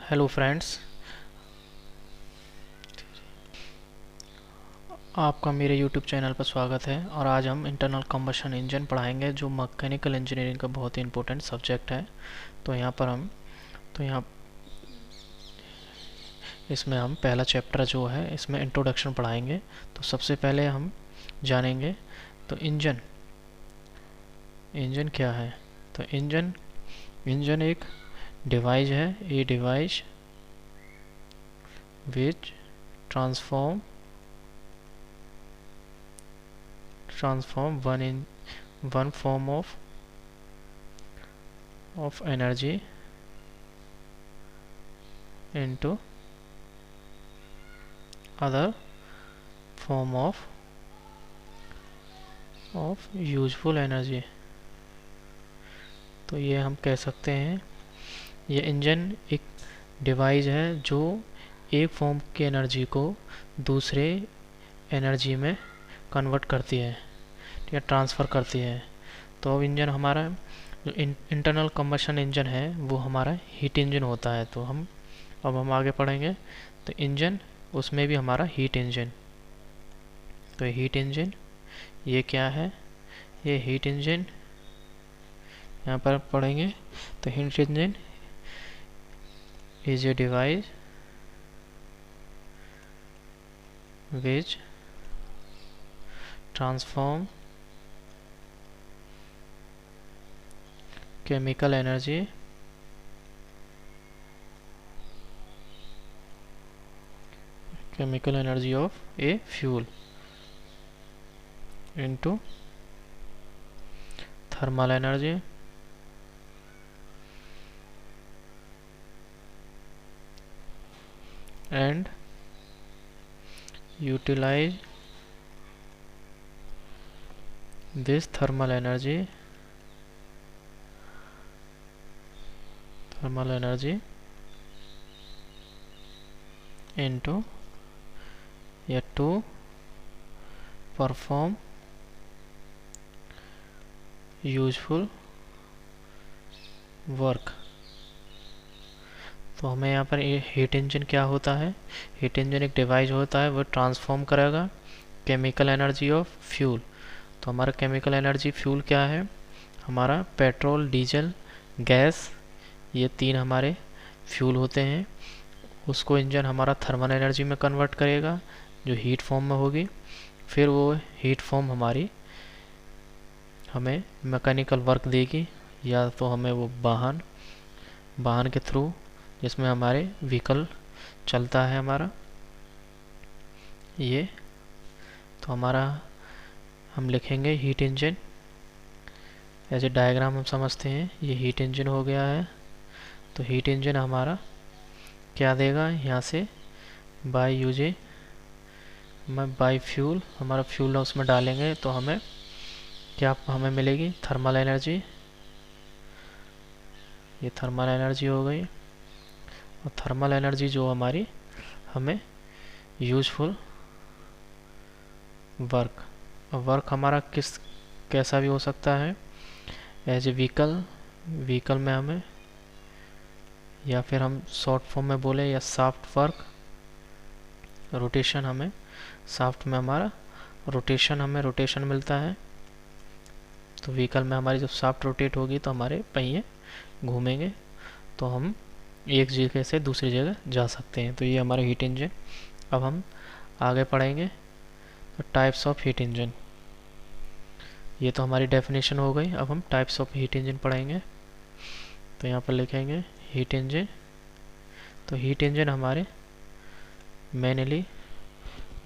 Hello friends, आपका मेरे YouTube channel पर स्वागत है। और आज हम इंटरनल कंबशन इंजन पढ़ाएंगे जो मैकेनिकल इंजीनियरिंग का बहुत ही इंपॉर्टेंट सब्जेक्ट है। तो यहाँ पर हम तो यहाँ इसमें हम पहला चैप्टर जो है इसमें इंट्रोडक्शन पढ़ाएंगे। तो सबसे पहले हम जानेंगे तो इंजन इंजन क्या है। तो इंजन इंजन एक डिवाइस है, a device which transform one form of energy into other form of useful energy। तो ये हम कह सकते हैं ये इंजन एक डिवाइस है जो एक फॉर्म की एनर्जी को दूसरे एनर्जी में कन्वर्ट करती है या ट्रांसफ़र करती है। तो अब इंजन हमारा जो इंटरनल कंबशन इंजन है वो हमारा हीट इंजन होता है। तो हम आगे पढ़ेंगे। तो इंजन उसमें भी हमारा हीट इंजन। तो हीट इंजन ये क्या है, ये हीट इंजन यहाँ पर पढ़ेंगे। तो heat engine is a device which transform chemical energy of a fuel into thermal energy and utilize this thermal energy into to perform useful work। तो हमें यहाँ पर हीट इंजन क्या होता है, हीट इंजन एक डिवाइस होता है वो ट्रांसफॉर्म करेगा केमिकल एनर्जी ऑफ फ्यूल। तो हमारा केमिकल एनर्जी फ्यूल क्या है, हमारा पेट्रोल, डीजल, गैस, ये तीन हमारे फ्यूल होते हैं। उसको इंजन हमारा थर्मल एनर्जी में कन्वर्ट करेगा जो हीट फॉर्म में होगी। फिर वो हीट फॉर्म हमें मैकेनिकल वर्क देगी, या तो हमें वो वाहन के थ्रू जिसमें हमारे व्हीकल चलता है हमारा ये। तो हमारा हम लिखेंगे हीट इंजन, ऐसे डायग्राम हम समझते हैं। ये हीट इंजन हो गया है। तो हीट इंजन हमारा क्या देगा, यहाँ से बाय फ्यूल, हमारा फ्यूल उसमें डालेंगे तो हमें क्या मिलेगी, थर्मल एनर्जी। ये थर्मल एनर्जी हो गई। और थर्मल एनर्जी जो हमारी हमें यूजफुल वर्क हमारा कैसा भी हो सकता है, एज ए व्हीकल में हमें, या फिर हम शॉर्ट फॉर्म में बोले या सॉफ्ट वर्क, रोटेशन हमें सॉफ्ट में हमारा रोटेशन मिलता है। तो व्हीकल में हमारी जब सॉफ्ट रोटेट होगी तो हमारे पहिए घूमेंगे, तो हम एक जगह से दूसरी जगह जा सकते हैं। तो ये हमारा हीट इंजन। अब हम आगे पढ़ेंगे तो टाइप्स ऑफ हीट इंजन। ये तो हमारी डेफिनेशन हो गई। अब हम टाइप्स ऑफ हीट इंजन पढ़ेंगे। तो यहाँ पर लिखेंगे हीट इंजन। तो हीट इंजन हमारे मेनली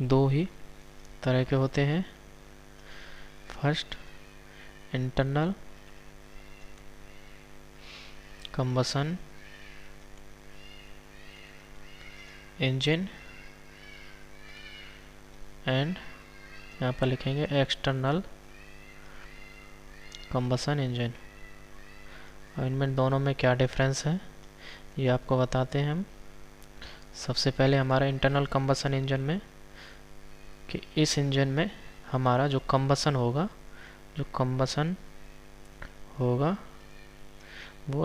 दो ही तरह के होते हैं। First, internal combustion engine, and यहाँ पर लिखेंगे एक्सटर्नल कंबसन इंजन। और इनमें दोनों में क्या डिफरेंस है ये आपको बताते हैं हम। सबसे पहले हमारा इंटरनल कंबसन इंजन में कि इस इंजन में हमारा जो कंबसन होगा वो कंबसन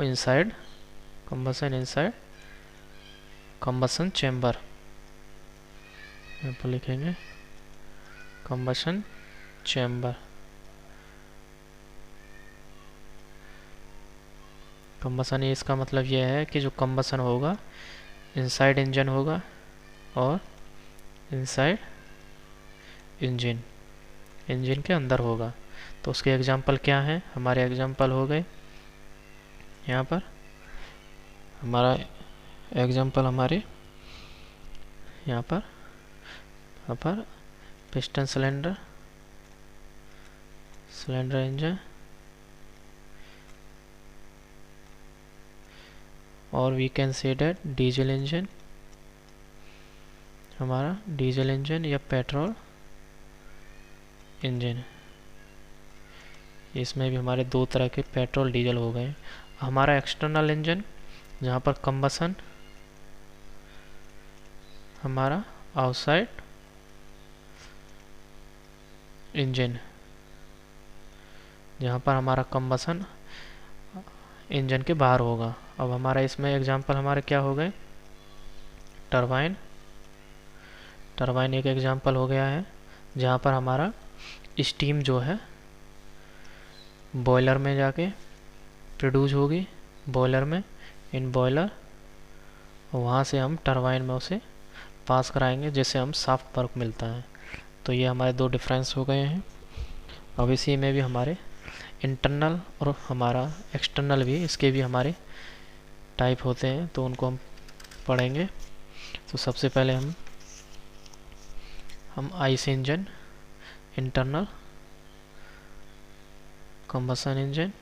इनसाइड कंबसन चेम्बर, यहाँ पर लिखेंगे कंबसन चेम्बर। कंबसन, ये इसका मतलब यह है कि जो कंबसन होगा इनसाइड इंजन होगा और इनसाइड इंजन, इंजन के अंदर होगा। तो उसके एग्जाम्पल क्या हैं? हमारे एग्जाम्पल हो गए यहाँ पर, हमारा एग्जाम्पल हमारे यहाँ पर पिस्टन सिलेंडर, सिलेंडर इंजन, और we can say that diesel engine, हमारा डीजल इंजन या पेट्रोल इंजन। इसमें भी हमारे दो तरह के पेट्रोल डीजल हो गए। हमारा एक्सटर्नल इंजन जहाँ पर कंबसन, हमारा आउटसाइड इंजन जहाँ पर हमारा कंबसन इंजन के बाहर होगा। अब हमारा इसमें एग्जांपल हमारे क्या हो गए? टरबाइन, टरबाइन एक एग्जांपल हो गया है जहाँ पर हमारा स्टीम जो है बॉयलर में जाके प्रोड्यूस होगी, बॉयलर में, इन बॉयलर, वहाँ से हम टरबाइन में उसे पास कराएंगे जिससे हम शाफ्ट वर्क मिलता है। तो ये हमारे दो डिफरेंस हो गए हैं। अब इसी में भी हमारे इंटरनल और हमारा एक्सटर्नल भी, इसके भी हमारे टाइप होते हैं, तो उनको हम पढ़ेंगे। तो सबसे पहले हम IC engine, internal combustion engine,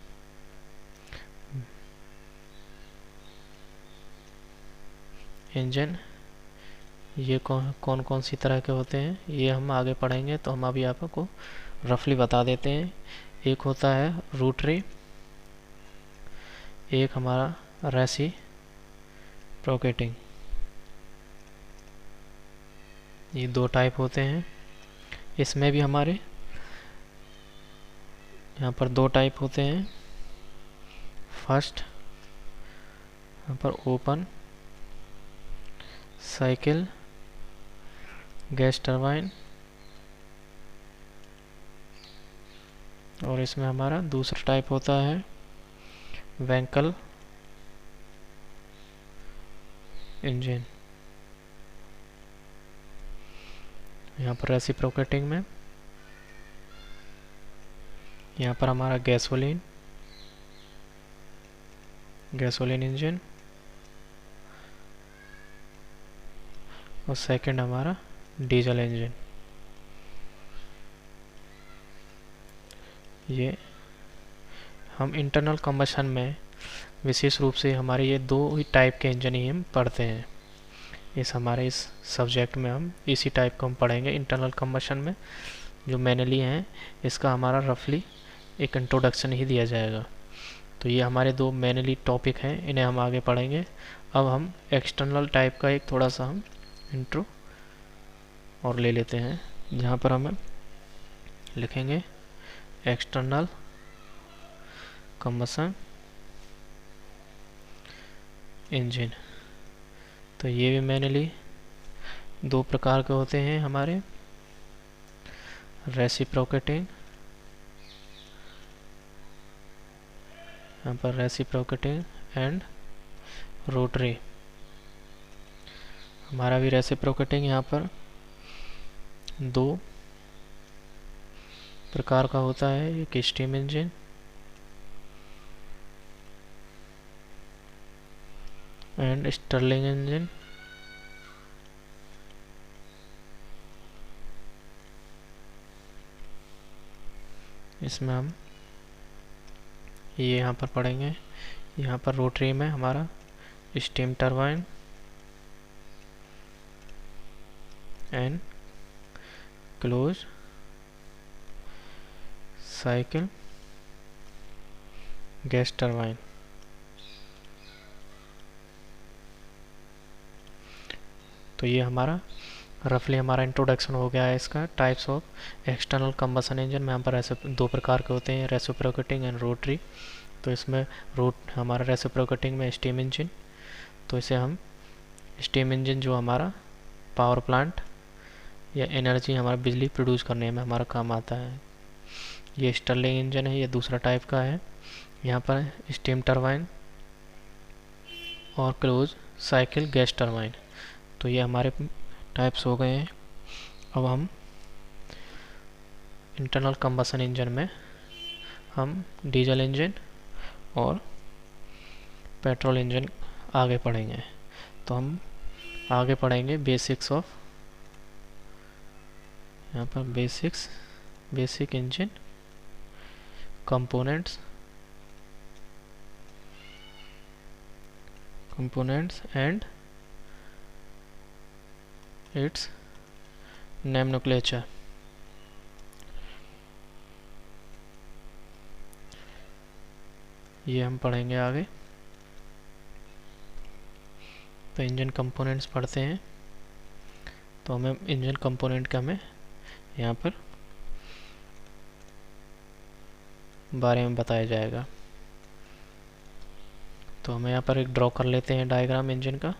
ये कौन कौन सी तरह के होते हैं ये हम आगे पढ़ेंगे। तो हम अभी आपको रफली बता देते हैं। एक होता है रोटरी, एक हमारा रेसिप्रोकेटिंग। ये दो टाइप होते हैं। इसमें भी हमारे यहाँ पर दो टाइप होते हैं। फर्स्ट यहाँ पर ओपन साइकिल गैस टरबाइन, और इसमें हमारा दूसरा टाइप होता है वैंकल इंजन। यहाँ पर रेसिप्रोकेटिंग में यहाँ पर हमारा गैसोलीन इंजन, और सेकंड हमारा डीजल इंजन। ये हम इंटरनल कंबशन में विशेष रूप से हमारे ये दो ही टाइप के इंजन ही हम पढ़ते हैं। हमारे इस सब्जेक्ट में हम इसी टाइप को हम पढ़ेंगे। इंटरनल कंबशन में जो मैनुअली हैं इसका हमारा रफली एक इंट्रोडक्शन ही दिया जाएगा। तो ये हमारे दो मैनुअली टॉपिक हैं, इन्हें हम आगे पढ़ेंगे। अब हम एक्सटर्नल टाइप का एक थोड़ा सा हम इंट्रो और ले लेते हैं, जहाँ पर हम लिखेंगे एक्सटर्नल कंबशन इंजन। तो ये भी मैनुअली दो प्रकार के होते हैं हमारे, रेसिप्रोकेटिंग, यहाँ पर रेसिप्रोकेटिंग एंड रोटरी। हमारा भी रेसिप्रोकेटिंग यहाँ पर दो प्रकार का होता है, एक steam engine and Stirling engine. इसमें हम ये यहाँ पर पढ़ेंगे। यहाँ पर रोटरी में हमारा steam turbine and close cycle gas turbine. तो ये हमारा रफली हमारा इंट्रोडक्शन हो गया है इसका। Types of external combustion engine में यहाँ पर ऐसे दो प्रकार के होते हैं, रेसिप्रोकेटिंग एंड रोटरी। तो इसमें हमारा रेसिप्रोकेटिंग में स्टीम इंजन, तो इसे हम स्टीम इंजन जो हमारा पावर प्लांट या एनर्जी हमारा बिजली प्रोड्यूस करने में हमारा काम आता है। ये स्टर्लिंग इंजन है, ये दूसरा टाइप का है। यहाँ पर स्टीम टरबाइन और क्लोज साइकिल गैस टरबाइन। तो ये हमारे टाइप्स हो गए हैं। अब हम इंटरनल कंबशन इंजन में हम डीजल इंजन और पेट्रोल इंजन आगे पढ़ेंगे। तो हम आगे पढ़ेंगे बेसिक्स ऑफ, यहाँ पर basic engine components and it's nomenclature. ये हम पढ़ेंगे आगे। तो इंजन कंपोनेंट्स पढ़ते हैं। तो हमें इंजन कंपोनेंट का हमें यहाँ पर बारे में बताया जाएगा। तो हमें यहाँ पर एक ड्रॉ कर लेते हैं डायग्राम इंजन का।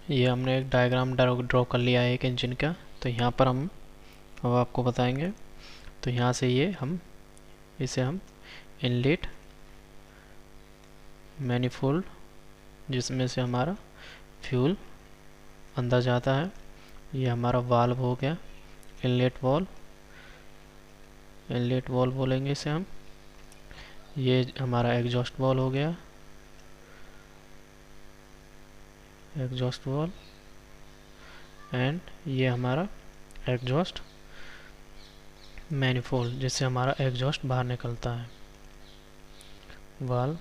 ये हमने एक डायग्राम ड्रॉ कर लिया है एक इंजन का। तो यहाँ पर हम अब आपको बताएंगे। तो यहाँ से ये इसे हम इनलेट मैनिफोल्ड, जिसमें से हमारा फ्यूल अंदर जाता है, ये हमारा वाल्व हो गया। इनलेट वाल्व बोलेंगे इसे हम। ये हमारा एग्जॉस्ट वाल्व हो गया, एग्जॉस्ट वाल्व। एंड ये हमारा एग्जॉस्ट मैनिफोल्ड, जिससे हमारा एग्जॉस्ट बाहर निकलता है। वाल्व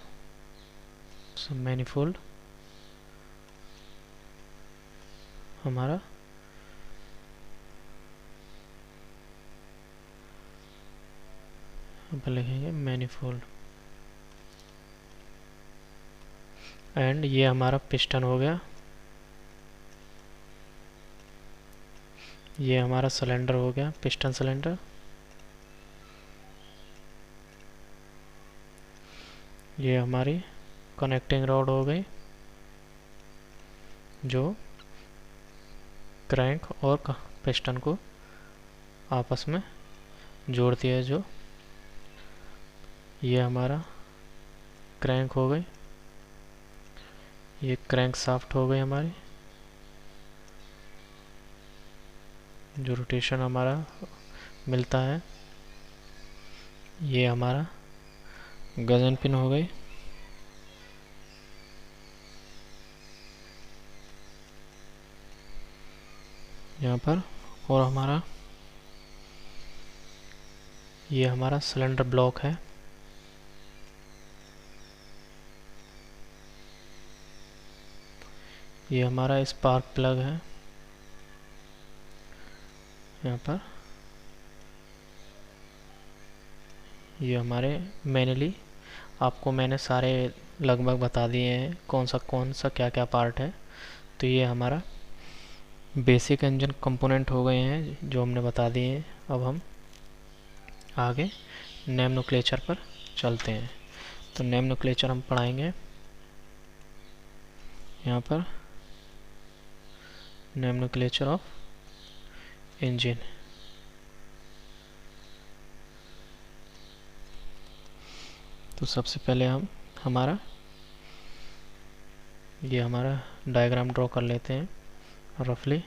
मैनिफोल्ड हमारा यहाँ पर लिखेंगे मैनिफोल्ड। एंड ये हमारा पिस्टन हो गया। ये हमारा सिलेंडर हो गया, पिस्टन सिलेंडर। ये हमारी कनेक्टिंग रॉड हो गई, जो क्रैंक और पिस्टन को आपस में जोड़ती है। जो ये हमारा क्रैंक हो गई, ये क्रैंक शाफ्ट हो गई हमारी, जो रोटेशन हमारा मिलता है। ये हमारा गजन पिन हो गई। यहाँ पर और हमारा ये हमारा सिलेंडर ब्लॉक है। ये हमारा स्पार्क प्लग है। यहाँ पर ये हमारे मैनुअली आपको मैंने सारे लगभग बता दिए हैं कौन सा क्या क्या पार्ट है। तो ये हमारा बेसिक इंजन कंपोनेंट हो गए हैं जो हमने बता दिए हैं। अब हम आगे नोमेनक्लेचर पर चलते हैं। तो नोमेनक्लेचर हम पढ़ाएंगे यहाँ पर। Nomenclature of engine. तो सबसे पहले हम ये हमारा डायग्राम ड्रॉ कर लेते हैं रफली।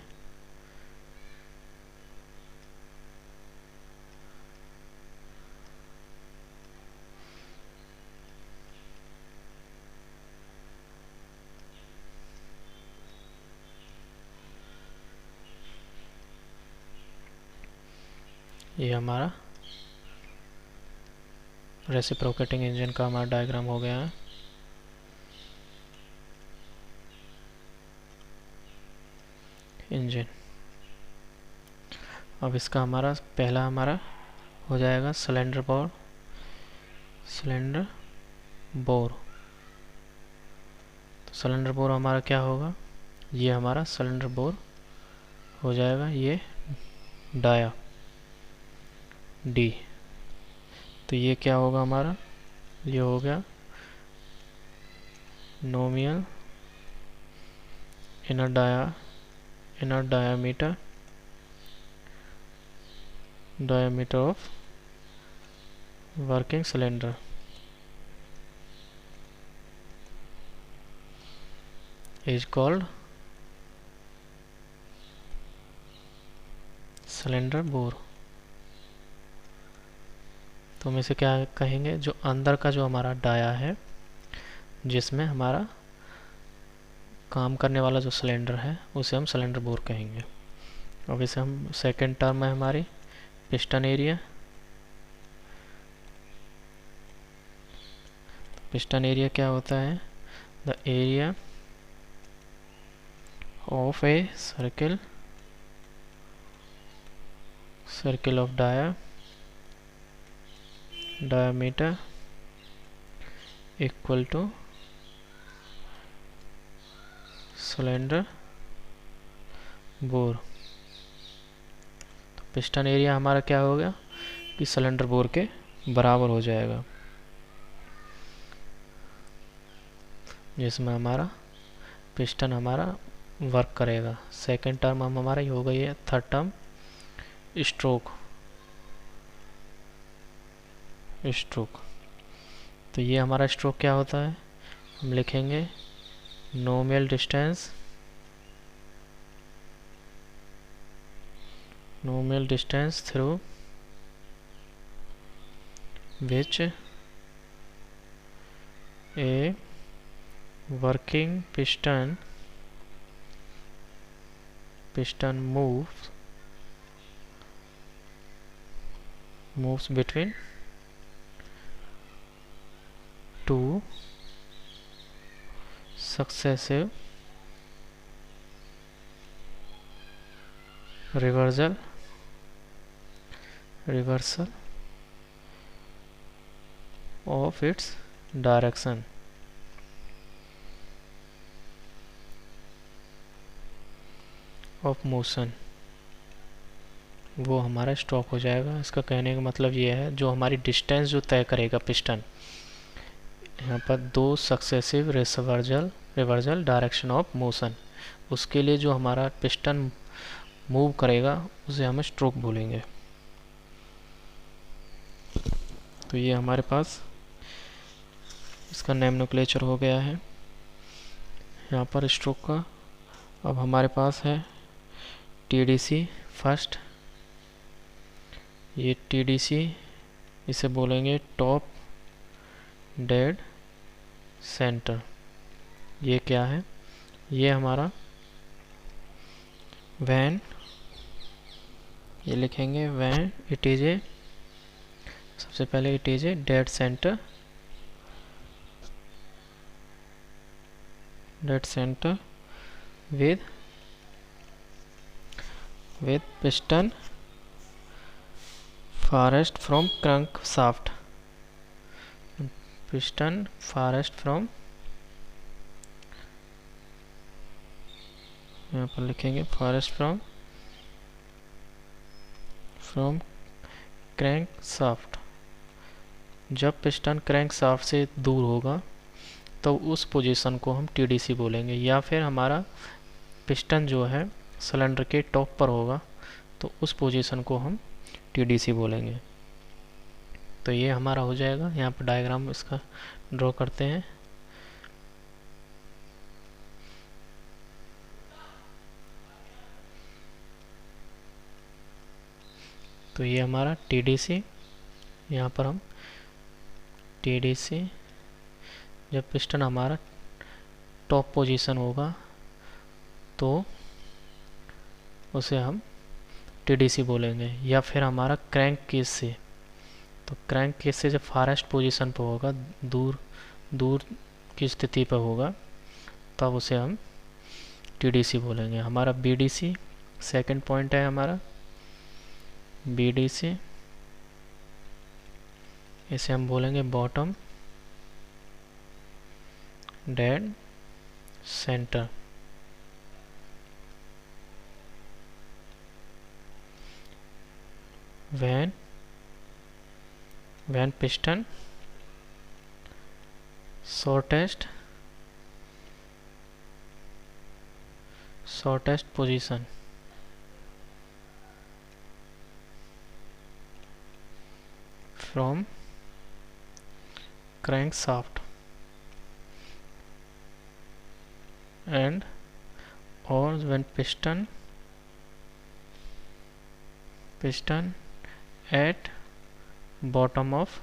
ये हमारा रेसिप्रोकेटिंग इंजन का हमारा डायग्राम हो गया है। इंजन। अब इसका पहला हो जाएगा सिलेंडर बोर। तो सिलेंडर बोर हमारा क्या होगा, ये हमारा सिलेंडर बोर हो जाएगा। ये डाया डी। तो ये क्या होगा हमारा, ये हो गया nominal inner diameter of working cylinder is called cylinder bore. तो हम इसे क्या कहेंगे, जो अंदर का जो हमारा डाया है जिसमें हमारा काम करने वाला जो सिलेंडर है उसे हम सिलेंडर बोर कहेंगे। अब इसे हम सेकेंड टर्म है हमारी पिस्टन एरिया। पिस्टन एरिया क्या होता है, the area of a circle of diameter equal two cylinder bore. तो पिस्टन एरिया हमारा क्या होगा कि सिलेंडर बोर के बराबर हो जाएगा, जिसमें हमारा पिस्टन हमारा वर्क करेगा। सेकेंड टर्म हम हमारा ये हो गई है। Third term stroke. तो ये हमारा स्ट्रोक क्या होता है, हम लिखेंगे nominal distance through which a working piston moves between two successive reversal of its direction। Of motion, वो हमारा स्ट्रोक हो जाएगा। इसका कहने का मतलब ये है, जो हमारी डिस्टेंस जो तय करेगा पिस्टन, यहाँ पर दो successive reversal direction of motion, उसके लिए जो हमारा पिस्टन मूव करेगा उसे हम स्ट्रोक बोलेंगे। तो ये हमारे पास इसका नोमेनक्लेचर हो गया है यहाँ पर स्ट्रोक का। अब हमारे पास है TDC फर्स्ट। ये TDC इसे बोलेंगे टॉप डेड सेंटर। ये क्या है, ये हमारा व्हेन, ये लिखेंगे व्हेन इट इज ए, सबसे पहले it is a dead centre with piston farthest from crankshaft। piston farthest from, यहाँ पर लिखेंगे farthest from crankshaft। जब पिस्टन क्रैंकशाफ्ट से दूर होगा तो उस पोजीशन को हम TDC बोलेंगे। या फिर हमारा पिस्टन जो है सिलेंडर के टॉप पर होगा तो उस पोजीशन को हम TDC बोलेंगे। तो ये हमारा हो जाएगा। यहाँ पर डायग्राम इसका ड्रॉ करते हैं। तो ये हमारा TDC, यहाँ पर हम TDC, जब पिस्टन हमारा टॉप पोजीशन होगा तो उसे हम TDC बोलेंगे। या फिर हमारा क्रैंक केस से, तो क्रैंक केस से जब फारेस्ट पोजीशन पर होगा, दूर की स्थिति पर होगा, तब उसे हम TDC बोलेंगे। हमारा BDC सेकंड पॉइंट है हमारा BDC, इसे हम बोलेंगे bottom dead centre. when piston shortest shortest position from crankshaft and or when piston at bottom of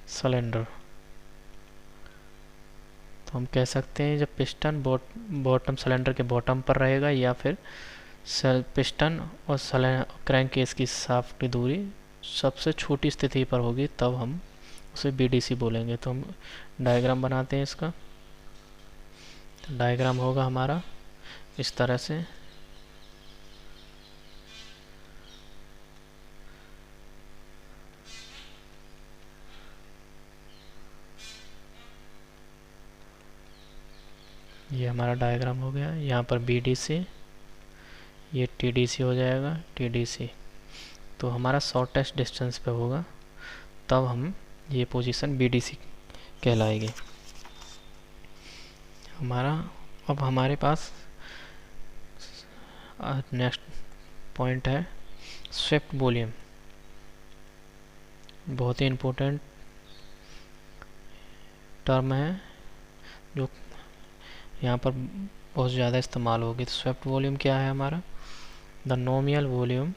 cylinder. तो हम कह सकते हैं जब पिस्टन बॉटम सिलेंडर के बॉटम पर रहेगा या फिर पिस्टन और क्रैंक केस की शाफ्ट की दूरी सबसे छोटी स्थिति पर होगी, तब हम उसे बीडीसी बोलेंगे। तो हम डायग्राम बनाते हैं इसका। तो डायग्राम होगा हमारा इस तरह से। ये हमारा डायग्राम हो गया। यहाँ पर बीडीसी, ये टीडीसी हो जाएगा, टीडीसी। तो हमारा शॉर्टेस्ट डिस्टेंस पे होगा, तब हम ये पोजीशन बीडीसी कहलाएगी हमारा। अब हमारे पास नेक्स्ट पॉइंट है स्वेप्ट वॉल्यूम। बहुत ही इम्पोर्टेंट टर्म है जो यहाँ पर बहुत ज़्यादा इस्तेमाल होगी। तो स्वेप्ट वॉल्यूम क्या है हमारा? द नॉमिनल वॉल्यूम,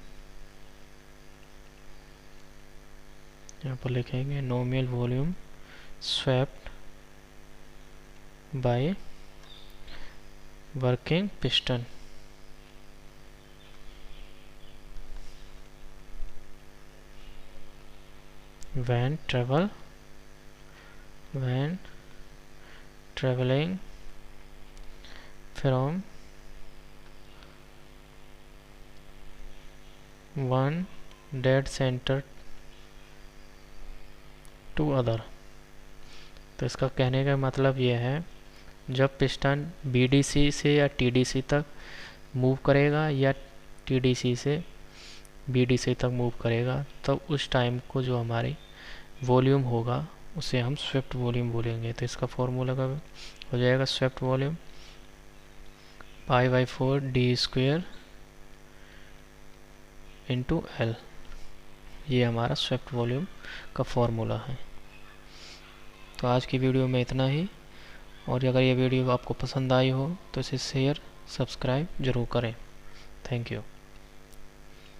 यहाँ पर लिखेंगे nominal volume swept by working piston when traveling from one dead center to other। तो इसका कहने का मतलब यह है, जब पिस्टन बीडीसी से या टीडीसी तक मूव करेगा या टीडीसी से बीडीसी तक मूव करेगा, तब उस टाइम को जो हमारी वॉल्यूम होगा उसे हम स्वेप्ट वॉल्यूम बोलेंगे। तो इसका फॉर्मूला का हो जाएगा swept volume π/4 d² into L। ये हमारा स्वेप्ट वॉल्यूम का फॉर्मूला है। तो आज की वीडियो में इतना ही, और अगर ये वीडियो आपको पसंद आई हो तो इसे शेयर सब्सक्राइब ज़रूर करें। Thank you.